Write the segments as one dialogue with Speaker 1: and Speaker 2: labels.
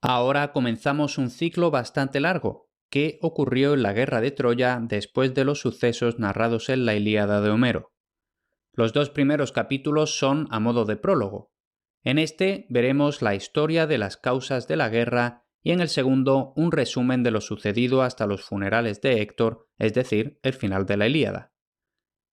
Speaker 1: Ahora comenzamos un ciclo bastante largo, que ocurrió en la guerra de Troya después de los sucesos narrados en la Ilíada de Homero. Los dos primeros capítulos son a modo de prólogo. En este veremos la historia de las causas de la guerra y en el segundo un resumen de lo sucedido hasta los funerales de Héctor, es decir, el final de la Ilíada.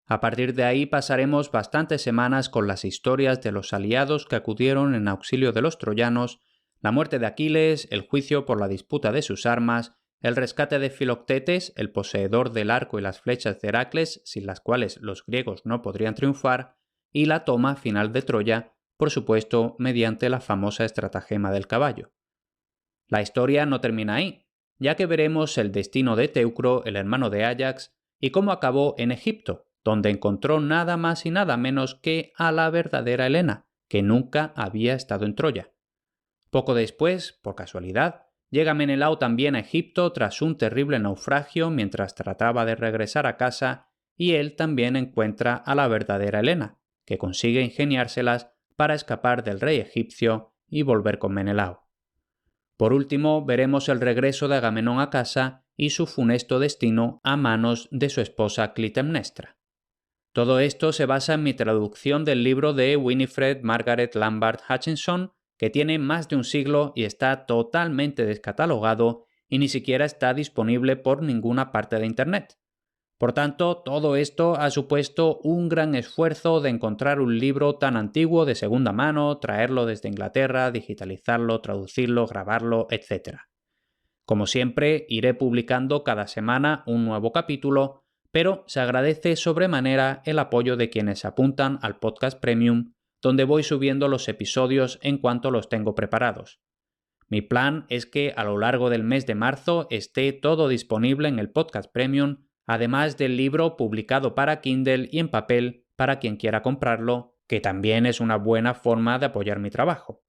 Speaker 1: A partir de ahí pasaremos bastantes semanas con las historias de los aliados que acudieron en auxilio de los troyanos, la muerte de Aquiles, el juicio por la disputa de sus armas, el rescate de Filoctetes, el poseedor del arco y las flechas de Heracles, sin las cuales los griegos no podrían triunfar, y la toma final de Troya, por supuesto mediante la famosa estratagema del caballo. La historia no termina ahí, ya que veremos el destino de Teucro, el hermano de Áyax, y cómo acabó en Egipto, donde encontró nada más y nada menos que a la verdadera Helena, que nunca había estado en Troya. Poco después, por casualidad, llega Menelao también a Egipto tras un terrible naufragio mientras trataba de regresar a casa, y él también encuentra a la verdadera Helena, que consigue ingeniárselas para escapar del rey egipcio y volver con Menelao. Por último, veremos el regreso de Agamenón a casa y su funesto destino a manos de su esposa Clitemnestra. Todo esto se basa en mi traducción del libro de Winifred Margaret Lambert Hutchinson, que tiene más de un siglo y está totalmente descatalogado y ni siquiera está disponible por ninguna parte de Internet. Por tanto, todo esto ha supuesto un gran esfuerzo de encontrar un libro tan antiguo de segunda mano, traerlo desde Inglaterra, digitalizarlo, traducirlo, grabarlo, etc. Como siempre, iré publicando cada semana un nuevo capítulo, pero se agradece sobremanera el apoyo de quienes se apuntan al podcast Premium, donde voy subiendo los episodios en cuanto los tengo preparados. Mi plan es que a lo largo del mes de marzo esté todo disponible en el podcast Premium, además del libro publicado para Kindle y en papel para quien quiera comprarlo, que también es una buena forma de apoyar mi trabajo.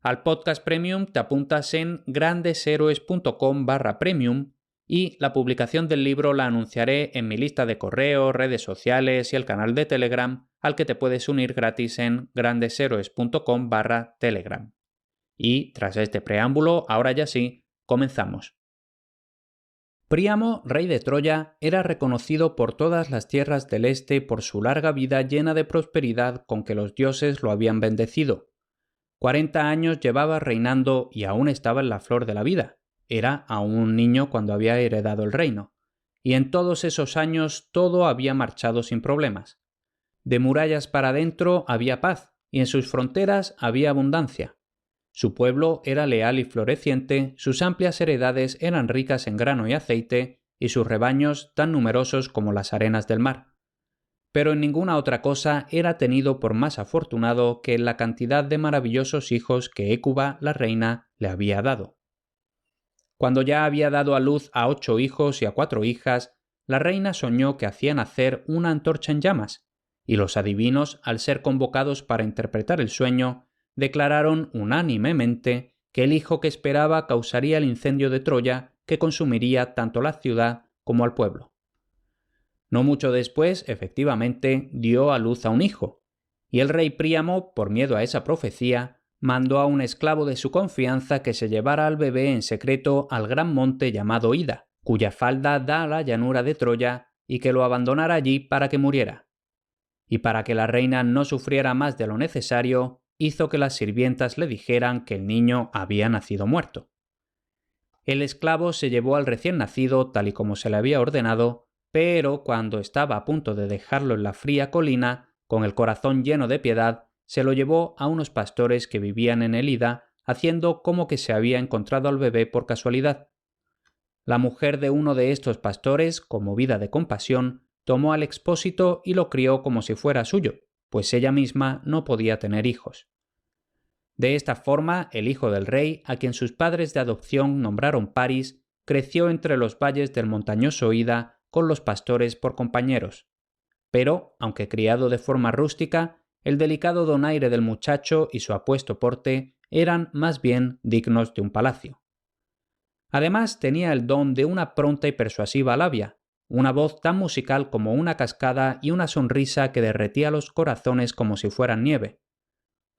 Speaker 1: Al podcast Premium te apuntas en grandesheroes.com/premium y la publicación del libro la anunciaré en mi lista de correo, redes sociales y el canal de Telegram al que te puedes unir gratis en grandesheroes.com/telegram. Y tras este preámbulo, ahora ya sí, comenzamos. Príamo, rey de Troya, era reconocido por todas las tierras del este por su larga vida llena de prosperidad con que los dioses lo habían bendecido. 40 años llevaba reinando y aún estaba en la flor de la vida. Era aún un niño cuando había heredado el reino. Y en todos esos años todo había marchado sin problemas. De murallas para adentro había paz y en sus fronteras había abundancia. Su pueblo era leal y floreciente, sus amplias heredades eran ricas en grano y aceite y sus rebaños tan numerosos como las arenas del mar. Pero en ninguna otra cosa era tenido por más afortunado que en la cantidad de maravillosos hijos que Hécuba, la reina, le había dado. Cuando ya había dado a luz a 8 hijos y a 4 hijas, la reina soñó que hacía nacer una antorcha en llamas, y los adivinos, al ser convocados para interpretar el sueño, declararon unánimemente que el hijo que esperaba causaría el incendio de Troya que consumiría tanto la ciudad como al pueblo. No mucho después, efectivamente, dio a luz a un hijo, y el rey Príamo, por miedo a esa profecía, mandó a un esclavo de su confianza que se llevara al bebé en secreto al gran monte llamado Ida, cuya falda da a la llanura de Troya, y que lo abandonara allí para que muriera. Y para que la reina no sufriera más de lo necesario, hizo que las sirvientas le dijeran que el niño había nacido muerto. El esclavo se llevó al recién nacido tal y como se le había ordenado, pero cuando estaba a punto de dejarlo en la fría colina, con el corazón lleno de piedad, se lo llevó a unos pastores que vivían en el Ida, haciendo como que se había encontrado al bebé por casualidad. La mujer de uno de estos pastores, conmovida de compasión, tomó al expósito y lo crió como si fuera suyo, pues ella misma no podía tener hijos. De esta forma, el hijo del rey, a quien sus padres de adopción nombraron Paris, creció entre los valles del montañoso Ida con los pastores por compañeros. Pero, aunque criado de forma rústica, el delicado donaire del muchacho y su apuesto porte eran más bien dignos de un palacio. Además, tenía el don de una pronta y persuasiva labia, una voz tan musical como una cascada y una sonrisa que derretía los corazones como si fueran nieve.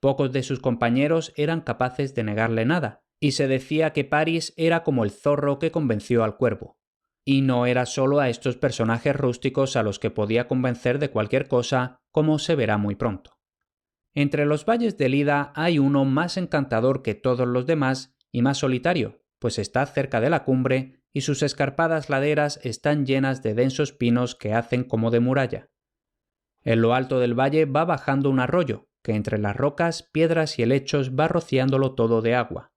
Speaker 1: Pocos de sus compañeros eran capaces de negarle nada, y se decía que Paris era como el zorro que convenció al cuervo. Y no era solo a estos personajes rústicos a los que podía convencer de cualquier cosa, como se verá muy pronto. Entre los valles del Ida hay uno más encantador que todos los demás y más solitario, pues está cerca de la cumbre y sus escarpadas laderas están llenas de densos pinos que hacen como de muralla. En lo alto del valle va bajando un arroyo, que entre las rocas, piedras y helechos va rociándolo todo de agua.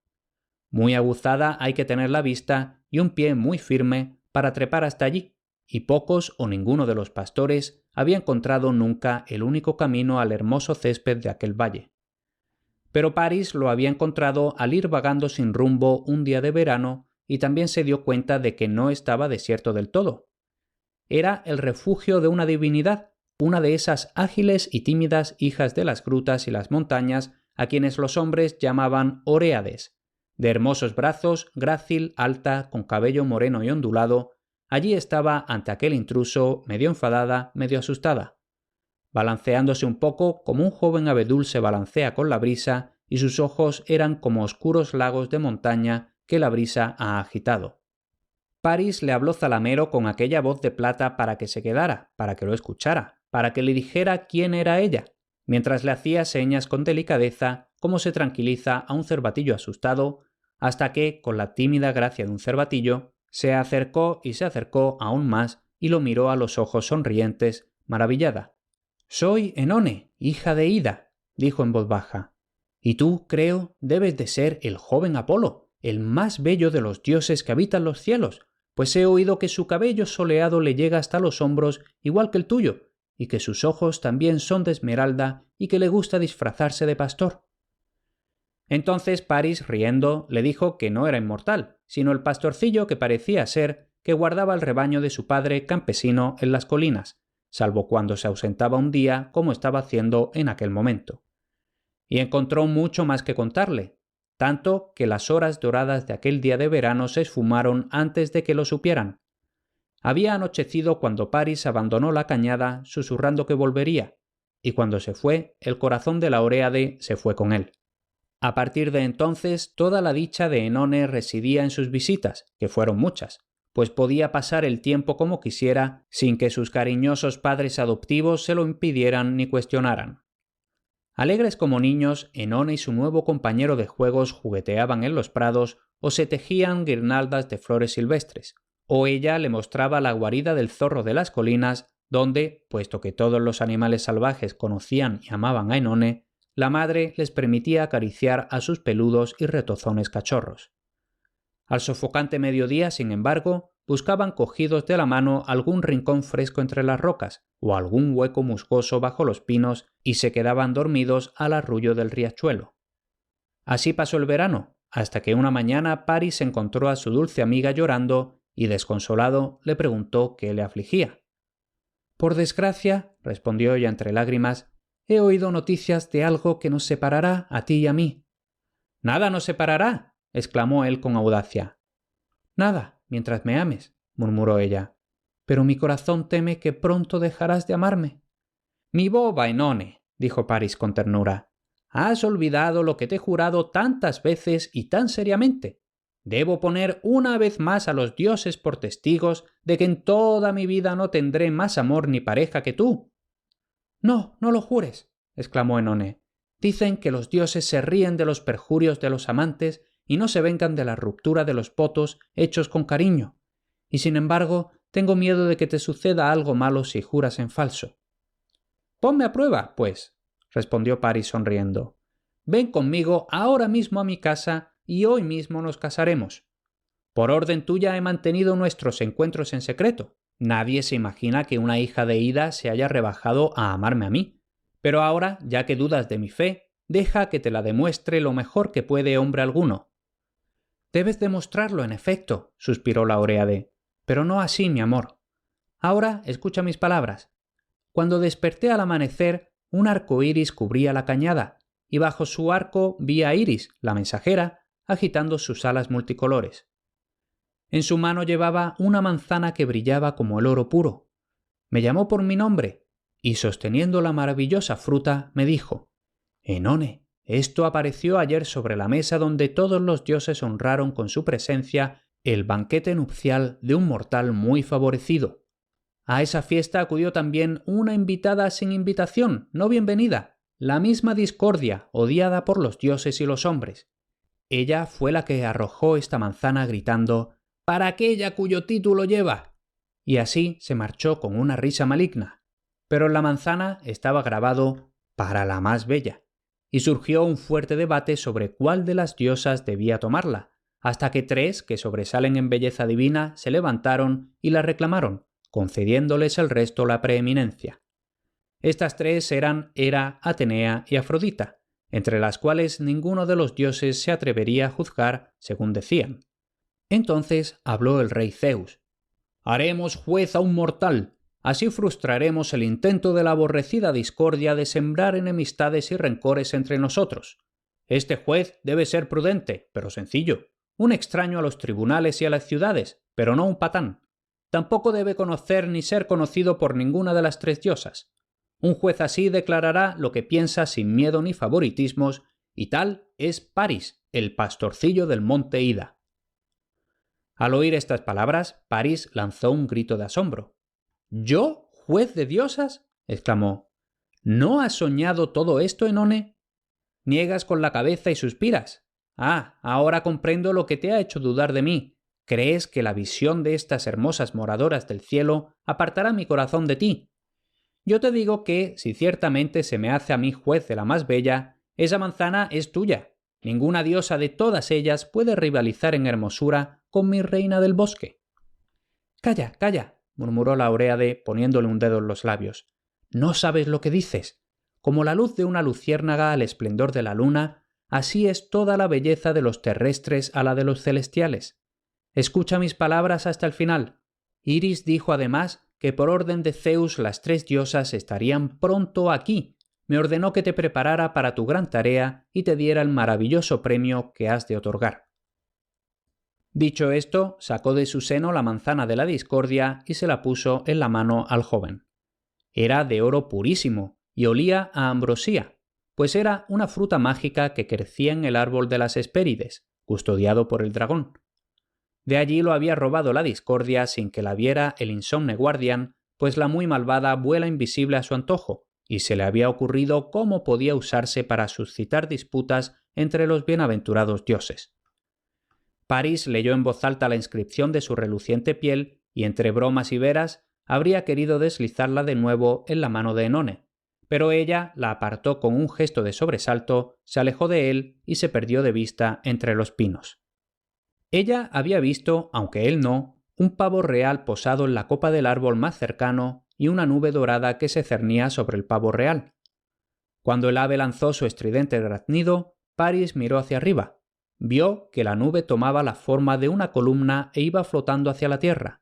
Speaker 1: Muy aguzada hay que tener la vista y un pie muy firme para trepar hasta allí, y pocos o ninguno de los pastores había encontrado nunca el único camino al hermoso césped de aquel valle. Pero Paris lo había encontrado al ir vagando sin rumbo un día de verano y también se dio cuenta de que no estaba desierto del todo. Era el refugio de una divinidad, una de esas ágiles y tímidas hijas de las grutas y las montañas a quienes los hombres llamaban Oréades, de hermosos brazos, grácil, alta, con cabello moreno y ondulado. Allí estaba ante aquel intruso, medio enfadada, medio asustada, balanceándose un poco como un joven abedul se balancea con la brisa, y sus ojos eran como oscuros lagos de montaña que la brisa ha agitado. Paris le habló zalamero con aquella voz de plata para que se quedara, para que lo escuchara, para que le dijera quién era ella, mientras le hacía señas con delicadeza, como se tranquiliza a un cervatillo asustado, hasta que, con la tímida gracia de un cervatillo, se acercó y se acercó aún más y lo miró a los ojos sonrientes, maravillada. «Soy Enone, hija de Ida», dijo en voz baja. «Y tú, creo, debes de ser el joven Apolo, el más bello de los dioses que habitan los cielos, pues he oído que su cabello soleado le llega hasta los hombros igual que el tuyo, y que sus ojos también son de esmeralda y que le gusta disfrazarse de pastor». Entonces Paris, riendo, le dijo que no era inmortal, sino el pastorcillo que parecía ser que guardaba el rebaño de su padre campesino en las colinas, salvo cuando se ausentaba un día como estaba haciendo en aquel momento. Y encontró mucho más que contarle, tanto que las horas doradas de aquel día de verano se esfumaron antes de que lo supieran. Había anochecido cuando Paris abandonó la cañada susurrando que volvería, y cuando se fue, el corazón de la Oréade se fue con él. A partir de entonces, toda la dicha de Enone residía en sus visitas, que fueron muchas, pues podía pasar el tiempo como quisiera sin que sus cariñosos padres adoptivos se lo impidieran ni cuestionaran. Alegres como niños, Enone y su nuevo compañero de juegos jugueteaban en los prados o se tejían guirnaldas de flores silvestres, o ella le mostraba la guarida del zorro de las colinas, donde, puesto que todos los animales salvajes conocían y amaban a Enone, la madre les permitía acariciar a sus peludos y retozones cachorros. Al sofocante mediodía, sin embargo, buscaban cogidos de la mano algún rincón fresco entre las rocas o algún hueco musgoso bajo los pinos y se quedaban dormidos al arrullo del riachuelo. Así pasó el verano, hasta que una mañana Paris encontró a su dulce amiga llorando y, desconsolado, le preguntó qué le afligía. «Por desgracia», respondió ella entre lágrimas, «he oído noticias de algo que nos separará a ti y a mí». «Nada nos separará», exclamó él con audacia. «Nada, mientras me ames», murmuró ella. «Pero mi corazón teme que pronto dejarás de amarme». «Mi boba, Enone», dijo Paris con ternura. «Has olvidado lo que te he jurado tantas veces y tan seriamente. Debo poner una vez más a los dioses por testigos de que en toda mi vida no tendré más amor ni pareja que tú». «No, no lo jures», exclamó Enone. «Dicen que los dioses se ríen de los perjurios de los amantes y no se vengan de la ruptura de los votos hechos con cariño. Y sin embargo, tengo miedo de que te suceda algo malo si juras en falso». «Ponme a prueba, pues», respondió Paris sonriendo. «Ven conmigo ahora mismo a mi casa y hoy mismo nos casaremos. Por orden tuya he mantenido nuestros encuentros en secreto. Nadie se imagina que una hija de Ida se haya rebajado a amarme a mí. Pero ahora, ya que dudas de mi fe, deja que te la demuestre lo mejor que puede hombre alguno». «Debes demostrarlo, en efecto», suspiró la Oréade, «pero no así, mi amor. Ahora escucha mis palabras. Cuando desperté al amanecer, un arco iris cubría la cañada, y bajo su arco vi a Iris, la mensajera, agitando sus alas multicolores. En su mano llevaba una manzana que brillaba como el oro puro. Me llamó por mi nombre, y sosteniendo la maravillosa fruta, me dijo: «Enone, Esto apareció ayer sobre la mesa donde todos los dioses honraron con su presencia el banquete nupcial de un mortal muy favorecido. A esa fiesta acudió también una invitada sin invitación, no bienvenida, la misma Discordia, odiada por los dioses y los hombres. Ella fue la que arrojó esta manzana gritando «¡Para aquella cuyo título lleva!» y así se marchó con una risa maligna. Pero en la manzana estaba grabado «Para la más bella», y surgió un fuerte debate sobre cuál de las diosas debía tomarla, hasta que tres que sobresalen en belleza divina se levantaron y la reclamaron, concediéndoles el resto la preeminencia. Estas tres eran Hera, Atenea y Afrodita, entre las cuales ninguno de los dioses se atrevería a juzgar, según decían. Entonces habló el rey Zeus. «Haremos juez a un mortal, así frustraremos el intento de la aborrecida Discordia de sembrar enemistades y rencores entre nosotros. Este juez debe ser prudente, pero sencillo, un extraño a los tribunales y a las ciudades, pero no un patán. Tampoco debe conocer ni ser conocido por ninguna de las tres diosas. Un juez así declarará lo que piensa sin miedo ni favoritismos, y tal es Paris, el pastorcillo del monte Ida». Al oír estas palabras, Paris lanzó un grito de asombro. «¿Yo, juez de diosas?», exclamó. «¿No has soñado todo esto, Enone? Niegas con la cabeza y suspiras. Ah, ahora comprendo lo que te ha hecho dudar de mí. ¿Crees que la visión de estas hermosas moradoras del cielo apartará mi corazón de ti? Yo te digo que, si ciertamente se me hace a mí juez de la más bella, esa manzana es tuya. Ninguna diosa de todas ellas puede rivalizar en hermosura con mi reina del bosque». «Calla, calla», murmuró la Oréade poniéndole un dedo en los labios. «No sabes lo que dices. Como la luz de una luciérnaga al esplendor de la luna, así es toda la belleza de los terrestres a la de los celestiales. Escucha mis palabras hasta el final. Iris dijo además que por orden de Zeus las tres diosas estarían pronto aquí. Me ordenó que te preparara para tu gran tarea y te diera el maravilloso premio que has de otorgar». Dicho esto, sacó de su seno la manzana de la discordia y se la puso en la mano al joven. Era de oro purísimo y olía a ambrosía, pues era una fruta mágica que crecía en el árbol de las Hespérides, custodiado por el dragón. De allí lo había robado la discordia sin que la viera el insomne guardián, pues la muy malvada vuela invisible a su antojo, y se le había ocurrido cómo podía usarse para suscitar disputas entre los bienaventurados dioses. Paris leyó en voz alta la inscripción de su reluciente piel y, entre bromas y veras, habría querido deslizarla de nuevo en la mano de Enone, pero ella la apartó con un gesto de sobresalto, se alejó de él y se perdió de vista entre los pinos. Ella había visto, aunque él no, un pavo real posado en la copa del árbol más cercano y una nube dorada que se cernía sobre el pavo real. Cuando el ave lanzó su estridente graznido, Paris miró hacia arriba. Vio que la nube tomaba la forma de una columna e iba flotando hacia la tierra.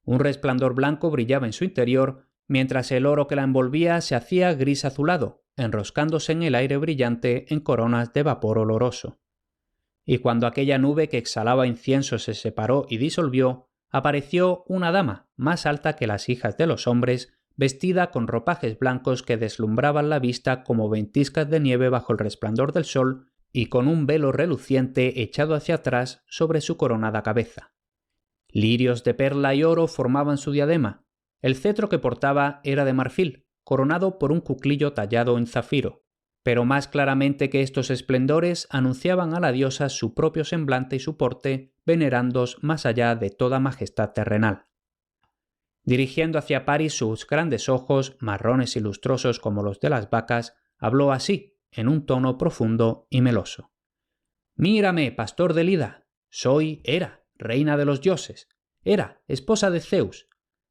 Speaker 1: Un resplandor blanco brillaba en su interior, mientras el oro que la envolvía se hacía gris azulado, enroscándose en el aire brillante en coronas de vapor oloroso. Y cuando aquella nube que exhalaba incienso se separó y disolvió, apareció una dama, más alta que las hijas de los hombres, vestida con ropajes blancos que deslumbraban la vista como ventiscas de nieve bajo el resplandor del sol, y con un velo reluciente echado hacia atrás sobre su coronada cabeza. Lirios de perla y oro formaban su diadema. El cetro que portaba era de marfil, coronado por un cuclillo tallado en zafiro, pero más claramente que estos esplendores anunciaban a la diosa su propio semblante y su porte, venerandos más allá de toda majestad terrenal. Dirigiendo hacia Paris sus grandes ojos, marrones y lustrosos como los de las vacas, habló así, en un tono profundo y meloso. «Mírame, pastor del Ida. Soy Hera, reina de los dioses. Hera, esposa de Zeus.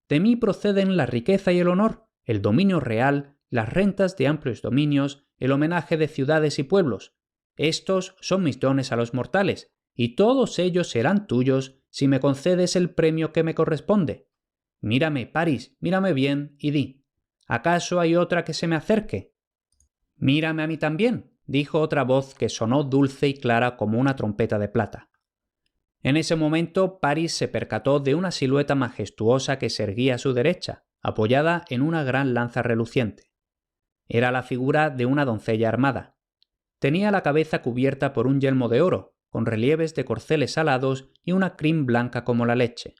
Speaker 1: De mí proceden la riqueza y el honor, el dominio real, las rentas de amplios dominios, el homenaje de ciudades y pueblos. Estos son mis dones a los mortales, y todos ellos serán tuyos si me concedes el premio que me corresponde. Mírame, Paris, mírame bien y di, ¿acaso hay otra que se me acerque?» «Mírame a mí también», dijo otra voz que sonó dulce y clara como una trompeta de plata. En ese momento Paris se percató de una silueta majestuosa que se erguía a su derecha, apoyada en una gran lanza reluciente. Era la figura de una doncella armada. Tenía la cabeza cubierta por un yelmo de oro, con relieves de corceles alados y una crin blanca como la leche.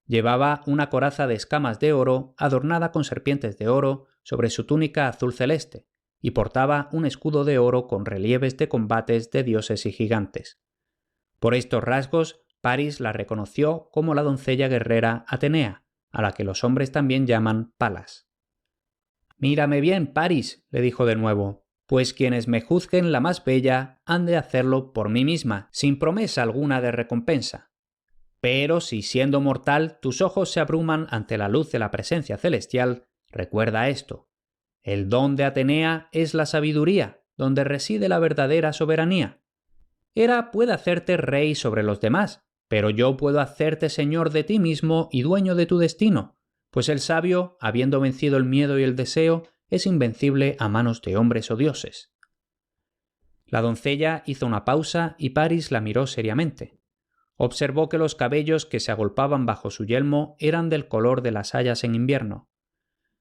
Speaker 1: Llevaba una coraza de escamas de oro adornada con serpientes de oro sobre su túnica azul celeste, y portaba un escudo de oro con relieves de combates de dioses y gigantes. Por estos rasgos, Paris la reconoció como la doncella guerrera Atenea, a la que los hombres también llaman Palas. «Mírame bien, Paris», le dijo de nuevo, «pues quienes me juzguen la más bella han de hacerlo por mí misma, sin promesa alguna de recompensa. Pero si siendo mortal tus ojos se abruman ante la luz de la presencia celestial, recuerda esto. El don de Atenea es la sabiduría, donde reside la verdadera soberanía. Hera puede hacerte rey sobre los demás, pero yo puedo hacerte señor de ti mismo y dueño de tu destino, pues el sabio, habiendo vencido el miedo y el deseo, es invencible a manos de hombres o dioses». La doncella hizo una pausa y Paris la miró seriamente. Observó que los cabellos que se agolpaban bajo su yelmo eran del color de las hayas en invierno.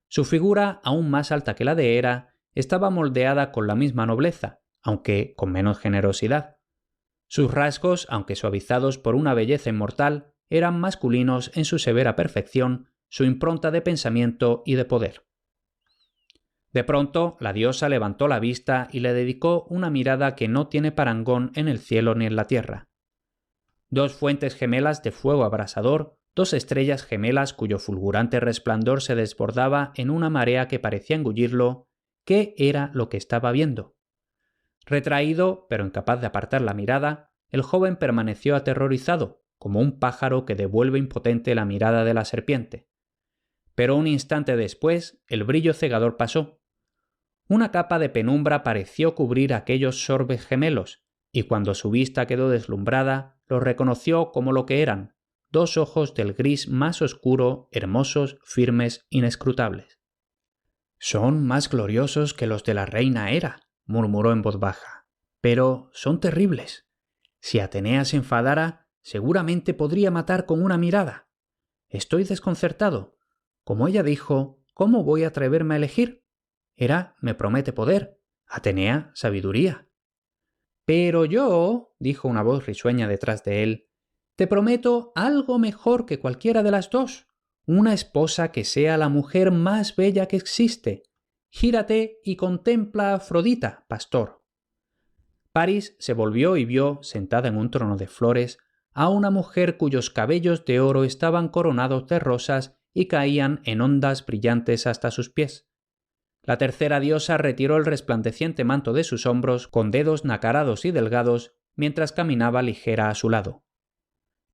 Speaker 1: Su figura, aún más alta que la de Hera, estaba moldeada con la misma nobleza, aunque con menos generosidad. Sus rasgos, aunque suavizados por una belleza inmortal, eran masculinos en su severa perfección, su impronta de pensamiento y de poder. De pronto, la diosa levantó la vista y le dedicó una mirada que no tiene parangón en el cielo ni en la tierra. Dos fuentes gemelas de fuego abrasador, dos estrellas gemelas cuyo fulgurante resplandor se desbordaba en una marea que parecía engullirlo, ¿qué era lo que estaba viendo? Retraído, pero incapaz de apartar la mirada, el joven permaneció aterrorizado, como un pájaro que devuelve impotente la mirada de la serpiente. Pero un instante después, el brillo cegador pasó. Una capa de penumbra pareció cubrir aquellos sorbes gemelos, y cuando su vista quedó deslumbrada, los reconoció como lo que eran, dos ojos del gris más oscuro, hermosos, firmes, inescrutables. «Son más gloriosos que los de la reina Hera», murmuró en voz baja, «pero son terribles. Si Atenea se enfadara, seguramente podría matar con una mirada. Estoy desconcertado. Como ella dijo, ¿cómo voy a atreverme a elegir? Hera me promete poder, Atenea sabiduría». «Pero yo», dijo una voz risueña detrás de él, «te prometo algo mejor que cualquiera de las dos, una esposa que sea la mujer más bella que existe. Gírate y contempla a Afrodita, pastor». Paris se volvió y vio, sentada en un trono de flores, a una mujer cuyos cabellos de oro estaban coronados de rosas y caían en ondas brillantes hasta sus pies. La tercera diosa retiró el resplandeciente manto de sus hombros con dedos nacarados y delgados mientras caminaba ligera a su lado.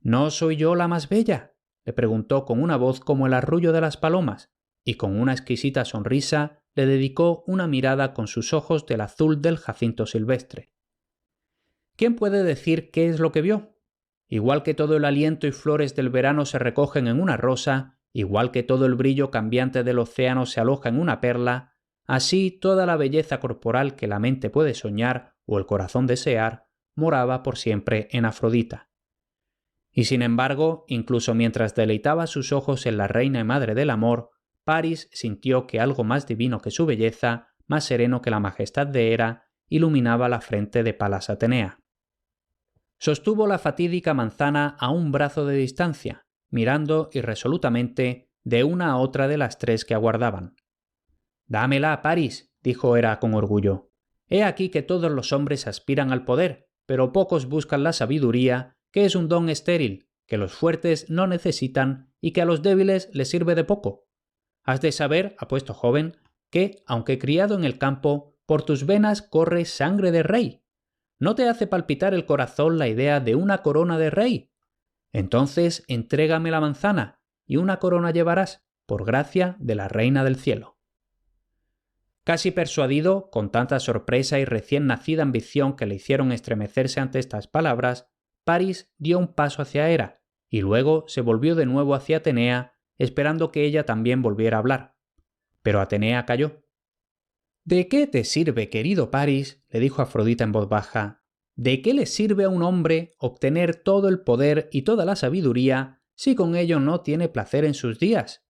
Speaker 1: «¿No soy yo la más bella?», le preguntó con una voz como el arrullo de las palomas, y con una exquisita sonrisa le dedicó una mirada con sus ojos del azul del jacinto silvestre. ¿Quién puede decir qué es lo que vio? Igual que todo el aliento y flores del verano se recogen en una rosa, igual que todo el brillo cambiante del océano se aloja en una perla, así toda la belleza corporal que la mente puede soñar o el corazón desear moraba por siempre en Afrodita. Y sin embargo, incluso mientras deleitaba sus ojos en la reina y madre del amor, Paris sintió que algo más divino que su belleza, más sereno que la majestad de Hera, iluminaba la frente de Palas Atenea. Sostuvo la fatídica manzana a un brazo de distancia, mirando irresolutamente de una a otra de las tres que aguardaban. «Dámela, Paris», dijo Hera con orgullo. «He aquí que todos los hombres aspiran al poder, pero pocos buscan la sabiduría, que es un don estéril, que los fuertes no necesitan y que a los débiles les sirve de poco. Has de saber, apuesto joven, que, aunque criado en el campo, por tus venas corre sangre de rey. ¿No te hace palpitar el corazón la idea de una corona de rey? Entonces entrégame la manzana, y una corona llevarás, por gracia de la reina del cielo». Casi persuadido, con tanta sorpresa y recién nacida ambición que le hicieron estremecerse ante estas palabras, Paris dio un paso hacia Hera, y luego se volvió de nuevo hacia Atenea, esperando que ella también volviera a hablar. Pero Atenea calló. «¿De qué te sirve, querido Paris?», le dijo Afrodita en voz baja. «¿De qué le sirve a un hombre obtener todo el poder y toda la sabiduría si con ello no tiene placer en sus días?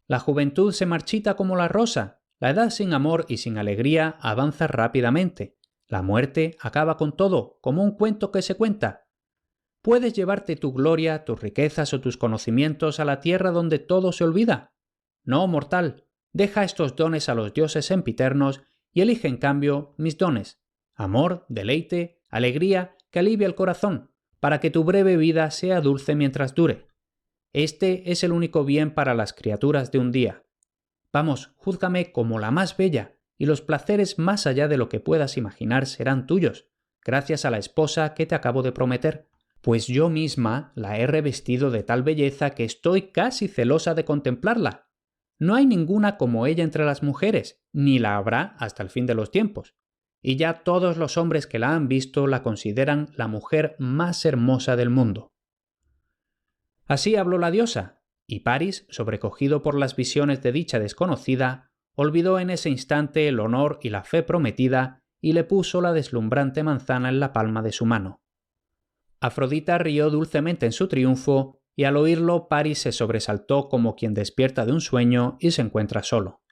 Speaker 1: La juventud se marchita como la rosa, la edad sin amor y sin alegría avanza rápidamente, La muerte acaba con todo, como un cuento que se cuenta. ¿Puedes llevarte tu gloria, tus riquezas o tus conocimientos a la tierra donde todo se olvida? No, mortal, deja estos dones a los dioses sempiternos y elige en cambio mis dones: amor, deleite, alegría que alivia el corazón, para que tu breve vida sea dulce mientras dure. Este es el único bien para las criaturas de un día. Vamos, júzgame como la más bella, y los placeres más allá de lo que puedas imaginar serán tuyos, gracias a la esposa que te acabo de prometer, pues yo misma la he revestido de tal belleza que estoy casi celosa de contemplarla. No hay ninguna como ella entre las mujeres, ni la habrá hasta el fin de los tiempos, y ya todos los hombres que la han visto la consideran la mujer más hermosa del mundo. Así habló la diosa, y Paris, sobrecogido por las visiones de dicha desconocida, olvidó en ese instante el honor y la fe prometida y le puso la deslumbrante manzana en la palma de su mano. Afrodita rió dulcemente en su triunfo, y al oírlo Paris se sobresaltó como quien despierta de un sueño y se encuentra solo.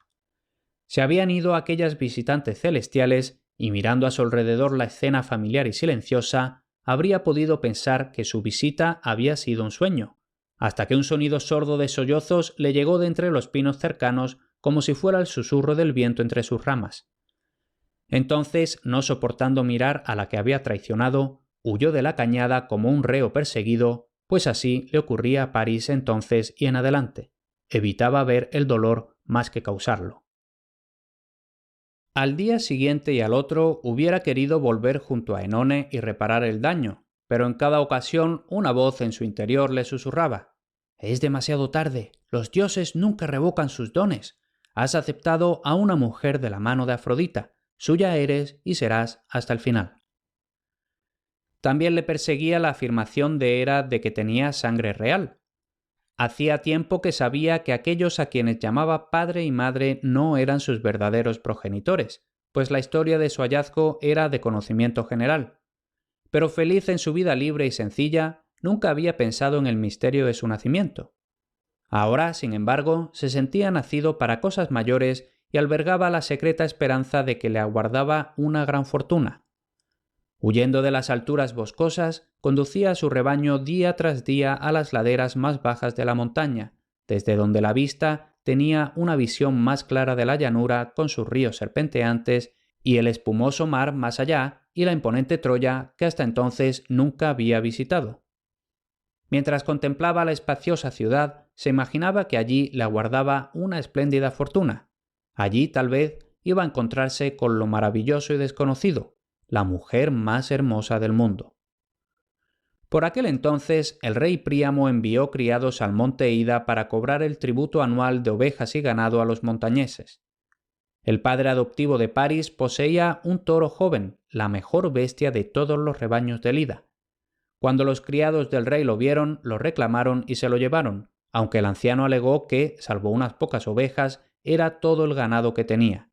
Speaker 1: Se habían ido aquellas visitantes celestiales, y mirando a su alrededor la escena familiar y silenciosa, habría podido pensar que su visita había sido un sueño, hasta que un sonido sordo de sollozos le llegó de entre los pinos cercanos como si fuera el susurro del viento entre sus ramas. Entonces, no soportando mirar a la que había traicionado, huyó de la cañada como un reo perseguido, pues así le ocurría a Paris entonces y en adelante. Evitaba ver el dolor más que causarlo. Al día siguiente y al otro hubiera querido volver junto a Enone y reparar el daño, pero en cada ocasión una voz en su interior le susurraba: «Es demasiado tarde, los dioses nunca revocan sus dones. Has aceptado a una mujer de la mano de Afrodita, suya eres y serás hasta el final». También le perseguía la afirmación de Hera de que tenía sangre real. Hacía tiempo que sabía que aquellos a quienes llamaba padre y madre no eran sus verdaderos progenitores, pues la historia de su hallazgo era de conocimiento general. Pero feliz en su vida libre y sencilla, nunca había pensado en el misterio de su nacimiento. Ahora, sin embargo, se sentía nacido para cosas mayores y albergaba la secreta esperanza de que le aguardaba una gran fortuna. Huyendo de las alturas boscosas, conducía a su rebaño día tras día a las laderas más bajas de la montaña, desde donde la vista tenía una visión más clara de la llanura con sus ríos serpenteantes y el espumoso mar más allá y la imponente Troya que hasta entonces nunca había visitado. Mientras contemplaba la espaciosa ciudad, se imaginaba que allí le aguardaba una espléndida fortuna. Allí, tal vez, iba a encontrarse con lo maravilloso y desconocido, la mujer más hermosa del mundo. Por aquel entonces, el rey Príamo envió criados al monte Ida para cobrar el tributo anual de ovejas y ganado a los montañeses. El padre adoptivo de Paris poseía un toro joven, la mejor bestia de todos los rebaños del Ida. Cuando los criados del rey lo vieron, lo reclamaron y se lo llevaron, aunque el anciano alegó que, salvo unas pocas ovejas, era todo el ganado que tenía.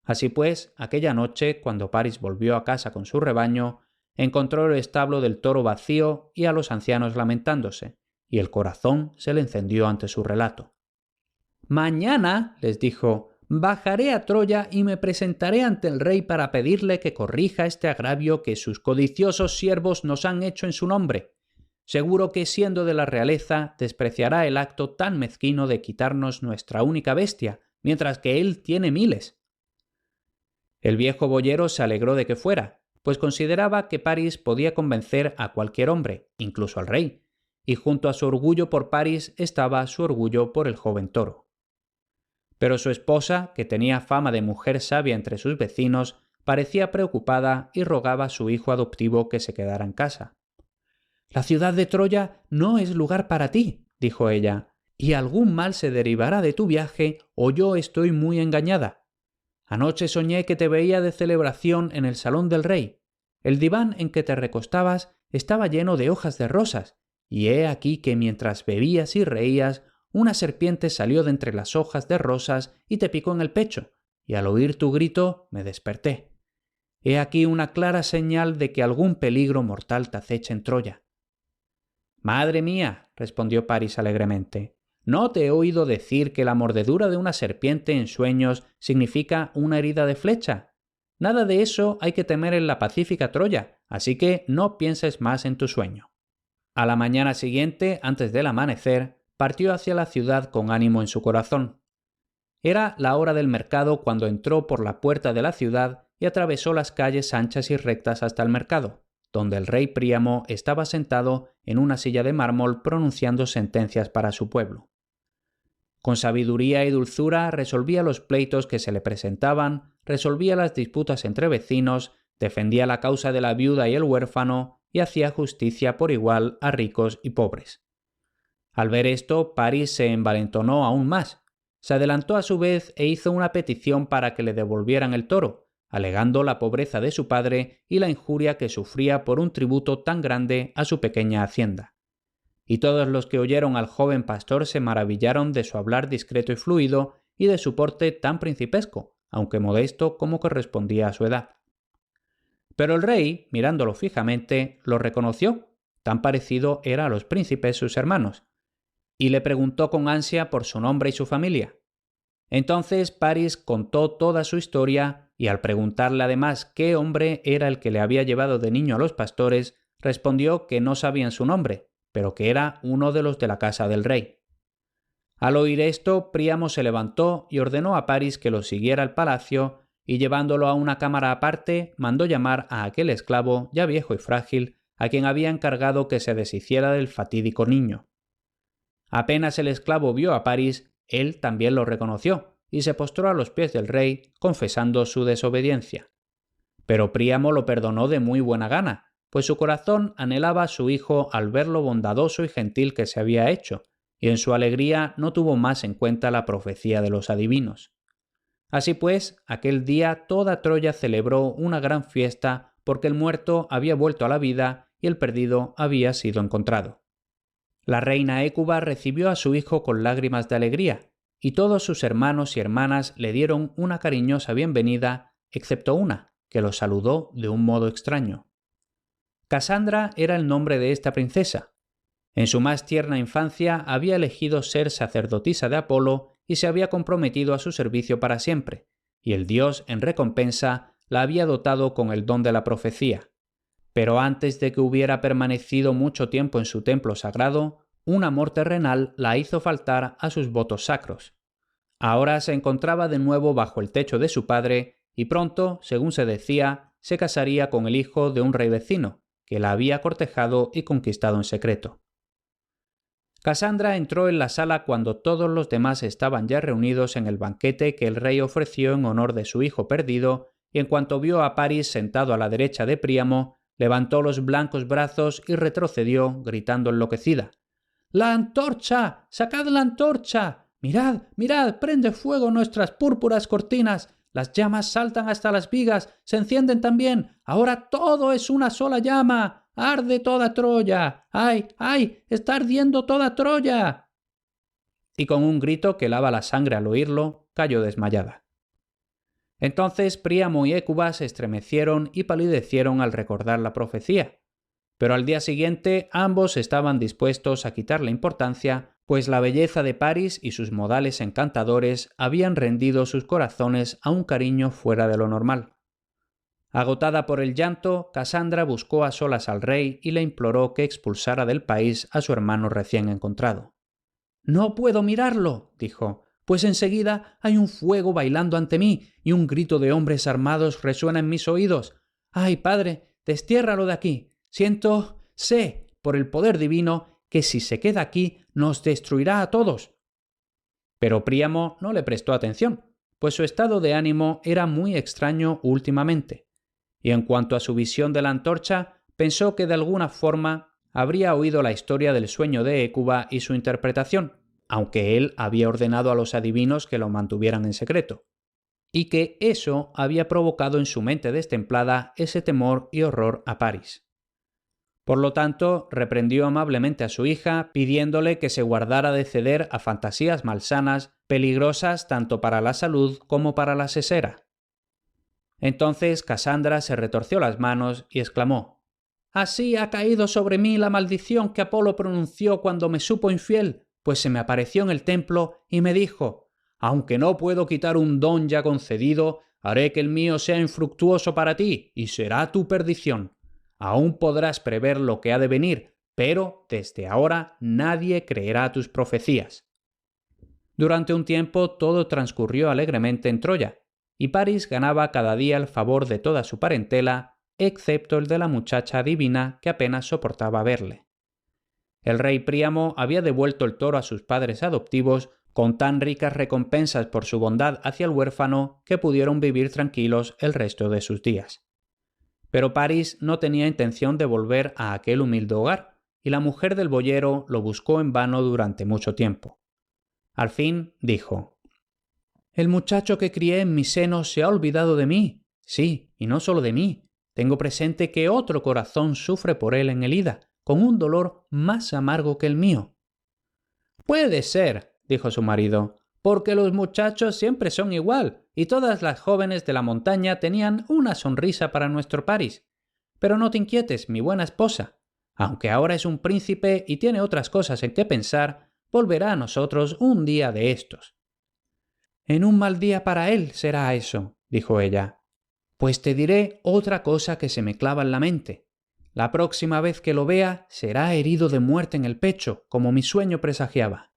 Speaker 1: Así pues, aquella noche, cuando Paris volvió a casa con su rebaño, encontró el establo del toro vacío y a los ancianos lamentándose, y el corazón se le encendió ante su relato. «Mañana», les dijo, «bajaré a Troya y me presentaré ante el rey para pedirle que corrija este agravio que sus codiciosos siervos nos han hecho en su nombre. Seguro que, siendo de la realeza, despreciará el acto tan mezquino de quitarnos nuestra única bestia, mientras que él tiene miles». El viejo boyero se alegró de que fuera, pues consideraba que Paris podía convencer a cualquier hombre, incluso al rey, y junto a su orgullo por Paris estaba su orgullo por el joven toro. Pero su esposa, que tenía fama de mujer sabia entre sus vecinos, parecía preocupada y rogaba a su hijo adoptivo que se quedara en casa. «La ciudad de Troya no es lugar para ti», dijo ella, «y algún mal se derivará de tu viaje o yo estoy muy engañada. Anoche soñé que te veía de celebración en el salón del rey. El diván en que te recostabas estaba lleno de hojas de rosas, y he aquí que mientras bebías y reías, una serpiente salió de entre las hojas de rosas y te picó en el pecho, y al oír tu grito me desperté. He aquí una clara señal de que algún peligro mortal te acecha en Troya». «Madre mía», respondió Paris alegremente, «¿no te he oído decir que la mordedura de una serpiente en sueños significa una herida de flecha? Nada de eso hay que temer en la pacífica Troya, así que no pienses más en tu sueño. A la mañana siguiente, antes del amanecer, partió hacia la ciudad con ánimo en su corazón. Era la hora del mercado cuando entró por la puerta de la ciudad y atravesó las calles anchas y rectas hasta el mercado, donde el rey Príamo estaba sentado en una silla de mármol pronunciando sentencias para su pueblo. Con sabiduría y dulzura resolvía los pleitos que se le presentaban, resolvía las disputas entre vecinos, defendía la causa de la viuda y el huérfano y hacía justicia por igual a ricos y pobres. Al ver esto, París se envalentonó aún más. Se adelantó a su vez e hizo una petición para que le devolvieran el toro, alegando la pobreza de su padre y la injuria que sufría por un tributo tan grande a su pequeña hacienda. Y todos los que oyeron al joven pastor se maravillaron de su hablar discreto y fluido y de su porte tan principesco, aunque modesto como correspondía a su edad. Pero el rey, mirándolo fijamente, lo reconoció, tan parecido era a los príncipes sus hermanos, y le preguntó con ansia por su nombre y su familia. Entonces París contó toda su historia y al preguntarle además qué hombre era el que le había llevado de niño a los pastores, respondió que no sabían su nombre, pero que era uno de los de la casa del rey. Al oír esto, Príamo se levantó y ordenó a París que lo siguiera al palacio y llevándolo a una cámara aparte, mandó llamar a aquel esclavo, ya viejo y frágil, a quien había encargado que se deshiciera del fatídico niño. Apenas el esclavo vio a París, él también lo reconoció y se postró a los pies del rey, confesando su desobediencia. Pero Príamo lo perdonó de muy buena gana, pues su corazón anhelaba a su hijo al ver lo bondadoso y gentil que se había hecho, y en su alegría no tuvo más en cuenta la profecía de los adivinos. Así pues, aquel día toda Troya celebró una gran fiesta porque el muerto había vuelto a la vida y el perdido había sido encontrado. La reina Hécuba recibió a su hijo con lágrimas de alegría, y todos sus hermanos y hermanas le dieron una cariñosa bienvenida, excepto una, que lo saludó de un modo extraño. Casandra era el nombre de esta princesa. En su más tierna infancia había elegido ser sacerdotisa de Apolo y se había comprometido a su servicio para siempre, y el dios, en recompensa, la había dotado con el don de la profecía. Pero antes de que hubiera permanecido mucho tiempo en su templo sagrado, un amor terrenal la hizo faltar a sus votos sacros. Ahora se encontraba de nuevo bajo el techo de su padre y pronto, según se decía, se casaría con el hijo de un rey vecino, que la había cortejado y conquistado en secreto. Casandra entró en la sala cuando todos los demás estaban ya reunidos en el banquete que el rey ofreció en honor de su hijo perdido, y en cuanto vio a París sentado a la derecha de Príamo, levantó los blancos brazos y retrocedió, gritando enloquecida: «¡La antorcha! ¡Sacad la antorcha! ¡Mirad, mirad! ¡Prende fuego nuestras púrpuras cortinas! Las llamas saltan hasta las vigas, se encienden también. Ahora todo es una sola llama. ¡Arde toda Troya! ¡Ay, ay! ¡Está ardiendo toda Troya!» Y con un grito que helaba la sangre al oírlo, cayó desmayada. Entonces Príamo y Hécuba se estremecieron y palidecieron al recordar la profecía. Pero al día siguiente ambos estaban dispuestos a quitarle importancia, pues la belleza de París y sus modales encantadores habían rendido sus corazones a un cariño fuera de lo normal. Agotada por el llanto, Casandra buscó a solas al rey y le imploró que expulsara del país a su hermano recién encontrado. «No puedo mirarlo», dijo, «pues enseguida hay un fuego bailando ante mí y un grito de hombres armados resuena en mis oídos. ¡Ay, padre, destiérralo de aquí! Sé, por el poder divino, que si se queda aquí nos destruirá a todos». Pero Príamo no le prestó atención, pues su estado de ánimo era muy extraño últimamente. Y en cuanto a su visión de la antorcha, pensó que de alguna forma habría oído la historia del sueño de Hécuba y su interpretación, aunque él había ordenado a los adivinos que lo mantuvieran en secreto, y que eso había provocado en su mente destemplada ese temor y horror a París. Por lo tanto, reprendió amablemente a su hija, pidiéndole que se guardara de ceder a fantasías malsanas, peligrosas tanto para la salud como para la sesera. Entonces Casandra se retorció las manos y exclamó: «Así ha caído sobre mí la maldición que Apolo pronunció cuando me supo infiel, pues se me apareció en el templo y me dijo: aunque no puedo quitar un don ya concedido, Haré que el mío sea infructuoso para ti, y será tu perdición. Aún podrás prever lo que ha de venir, pero desde ahora nadie creerá tus profecías. Durante un tiempo todo transcurrió alegremente en Troya, y París ganaba cada día el favor de toda su parentela, excepto el de la muchacha divina que apenas soportaba verle. El rey Príamo había devuelto el toro a sus padres adoptivos con tan ricas recompensas por su bondad hacia el huérfano que pudieron vivir tranquilos el resto de sus días. Pero París no tenía intención de volver a aquel humilde hogar, y la mujer del boyero lo buscó en vano durante mucho tiempo. Al fin dijo: «El muchacho que crié en mi seno se ha olvidado de mí. Sí, y no solo de mí. Tengo presente que otro corazón sufre por él en el Ida, con un dolor más amargo que el mío». «Puede ser», dijo su marido, «porque los muchachos siempre son igual, y todas las jóvenes de la montaña tenían una sonrisa para nuestro París. Pero no te inquietes, mi buena esposa. Aunque ahora es un príncipe y tiene otras cosas en que pensar, volverá a nosotros un día de estos». «En un mal día para él será eso», dijo ella. «Pues te diré otra cosa que se me clava en la mente. La próxima vez que lo vea será herido de muerte en el pecho, como mi sueño presagiaba».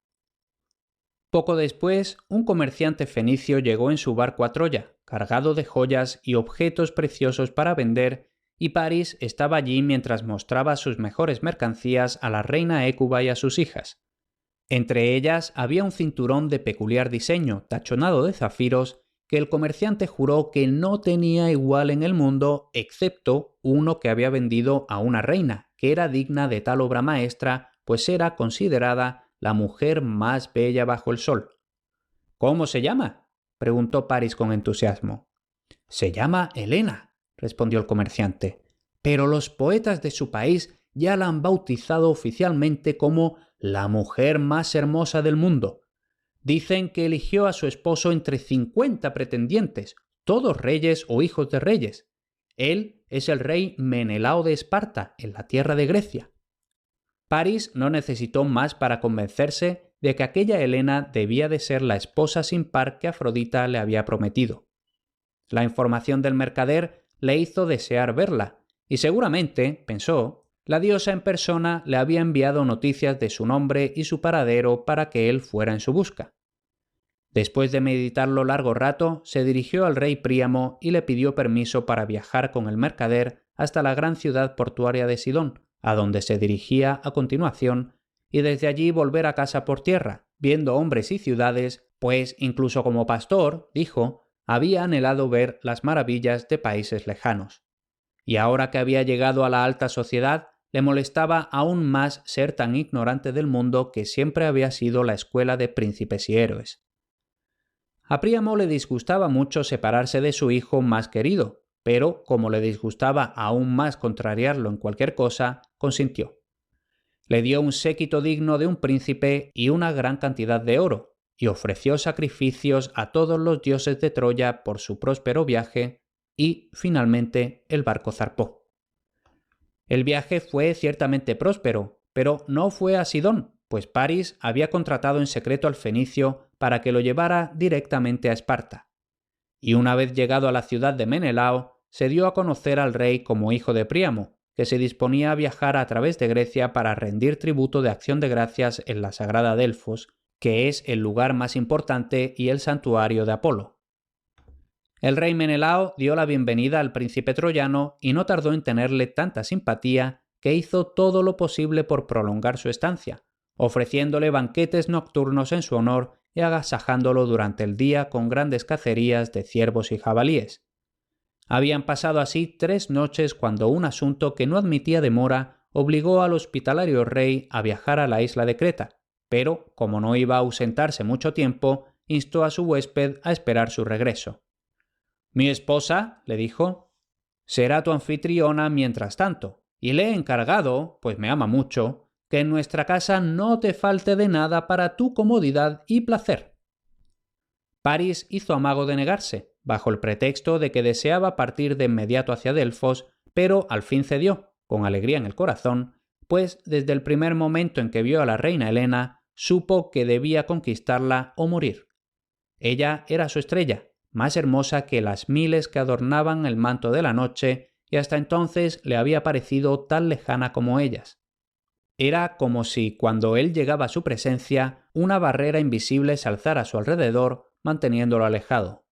Speaker 1: Poco después, un comerciante fenicio llegó en su barco a Troya, cargado de joyas y objetos preciosos para vender, y París estaba allí mientras mostraba sus mejores mercancías a la reina Hécuba y a sus hijas. Entre ellas había un cinturón de peculiar diseño, tachonado de zafiros, que el comerciante juró que no tenía igual en el mundo, excepto uno que había vendido a una reina, que era digna de tal obra maestra, pues era considerada la mujer más bella bajo el sol. «¿Cómo se llama?», preguntó París con entusiasmo. «Se llama Helena», respondió el comerciante, «pero los poetas de su país ya la han bautizado oficialmente como la mujer más hermosa del mundo. Dicen que eligió a su esposo entre 50 pretendientes, todos reyes o hijos de reyes. Él es el rey Menelao de Esparta, en la tierra de Grecia». París no necesitó más para convencerse de que aquella Helena debía de ser la esposa sin par que Afrodita le había prometido. La información del mercader le hizo desear verla, y seguramente, pensó, la diosa en persona le había enviado noticias de su nombre y su paradero para que él fuera en su busca. Después de meditarlo largo rato, se dirigió al rey Príamo y le pidió permiso para viajar con el mercader hasta la gran ciudad portuaria de Sidón, a donde se dirigía a continuación, y desde allí volver a casa por tierra, viendo hombres y ciudades, pues incluso como pastor, dijo, había anhelado ver las maravillas de países lejanos. Y ahora que había llegado a la alta sociedad, le molestaba aún más ser tan ignorante del mundo que siempre había sido la escuela de príncipes y héroes. A Príamo le disgustaba mucho separarse de su hijo más querido, pero como le disgustaba aún más contrariarlo en cualquier cosa, consintió. Le dio un séquito digno de un príncipe y una gran cantidad de oro, y ofreció sacrificios a todos los dioses de Troya por su próspero viaje, y finalmente el barco zarpó. El viaje fue ciertamente próspero, pero no fue a Sidón, pues París había contratado en secreto al fenicio para que lo llevara directamente a Esparta. Y una vez llegado a la ciudad de Menelao, se dio a conocer al rey como hijo de Príamo, que se disponía a viajar a través de Grecia para rendir tributo de acción de gracias en la sagrada Delfos, que es el lugar más importante y el santuario de Apolo. El rey Menelao dio la bienvenida al príncipe troyano y no tardó en tenerle tanta simpatía que hizo todo lo posible por prolongar su estancia, ofreciéndole banquetes nocturnos en su honor y agasajándolo durante el día con grandes cacerías de ciervos y jabalíes. Habían pasado así 3 noches cuando un asunto que no admitía demora obligó al hospitalario rey a viajar a la isla de Creta, pero, como no iba a ausentarse mucho tiempo, instó a su huésped a esperar su regreso. «Mi esposa», le dijo, «será tu anfitriona mientras tanto, y le he encargado, pues me ama mucho, que en nuestra casa no te falte de nada para tu comodidad y placer». París hizo amago de negarse, bajo el pretexto de que deseaba partir de inmediato hacia Delfos, pero al fin cedió, con alegría en el corazón, pues desde el primer momento en que vio a la reina Helena, supo que debía conquistarla o morir. Ella era su estrella, más hermosa que las miles que adornaban el manto de la noche, y hasta entonces le había parecido tan lejana como ellas. Era como si, cuando él llegaba a su presencia, una barrera invisible se alzara a su alrededor, manteniéndolo alejado.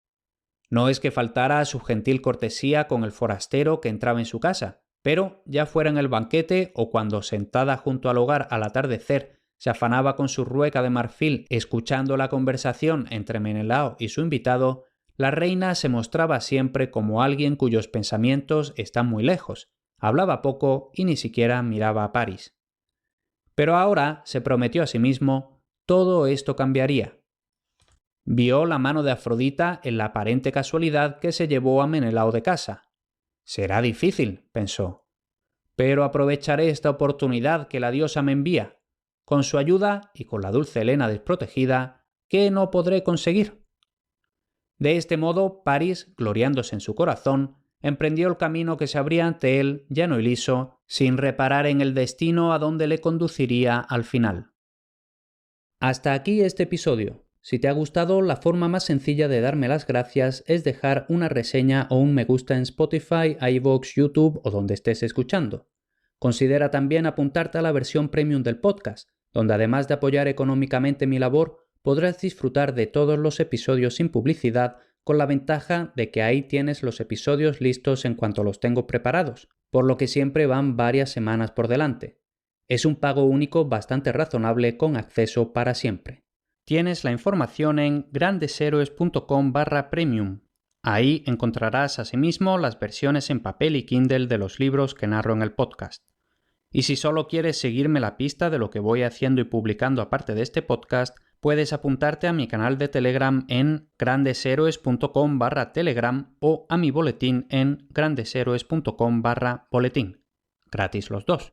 Speaker 1: No es que faltara a su gentil cortesía con el forastero que entraba en su casa, pero, ya fuera en el banquete o cuando, sentada junto al hogar al atardecer, se afanaba con su rueca de marfil escuchando la conversación entre Menelao y su invitado, la reina se mostraba siempre como alguien cuyos pensamientos están muy lejos, hablaba poco y ni siquiera miraba a París. Pero ahora se prometió a sí mismo, todo esto cambiaría. Vio la mano de Afrodita en la aparente casualidad que se llevó a Menelao de casa. Será difícil, pensó. Pero aprovecharé esta oportunidad que la diosa me envía. Con su ayuda y con la dulce Helena desprotegida, ¿qué no podré conseguir? De este modo, París, gloriándose en su corazón, emprendió el camino que se abría ante él, llano y liso, sin reparar en el destino a donde le conduciría al final. Hasta aquí este episodio. Si te ha gustado, la forma más sencilla de darme las gracias es dejar una reseña o un me gusta en Spotify, iVoox, YouTube o donde estés escuchando. Considera también apuntarte a la versión premium del podcast, donde además de apoyar económicamente mi labor, podrás disfrutar de todos los episodios sin publicidad, con la ventaja de que ahí tienes los episodios listos en cuanto los tengo preparados, por lo que siempre van varias semanas por delante. Es un pago único bastante razonable con acceso para siempre. Tienes la información en grandesheroes.com/premium. Ahí encontrarás asimismo las versiones en papel y Kindle de los libros que narro en el podcast. Y si solo quieres seguirme la pista de lo que voy haciendo y publicando aparte de este podcast, puedes apuntarte a mi canal de Telegram en grandesheroes.com/telegram o a mi boletín en grandesheroes.com/boletín. Gratis los dos.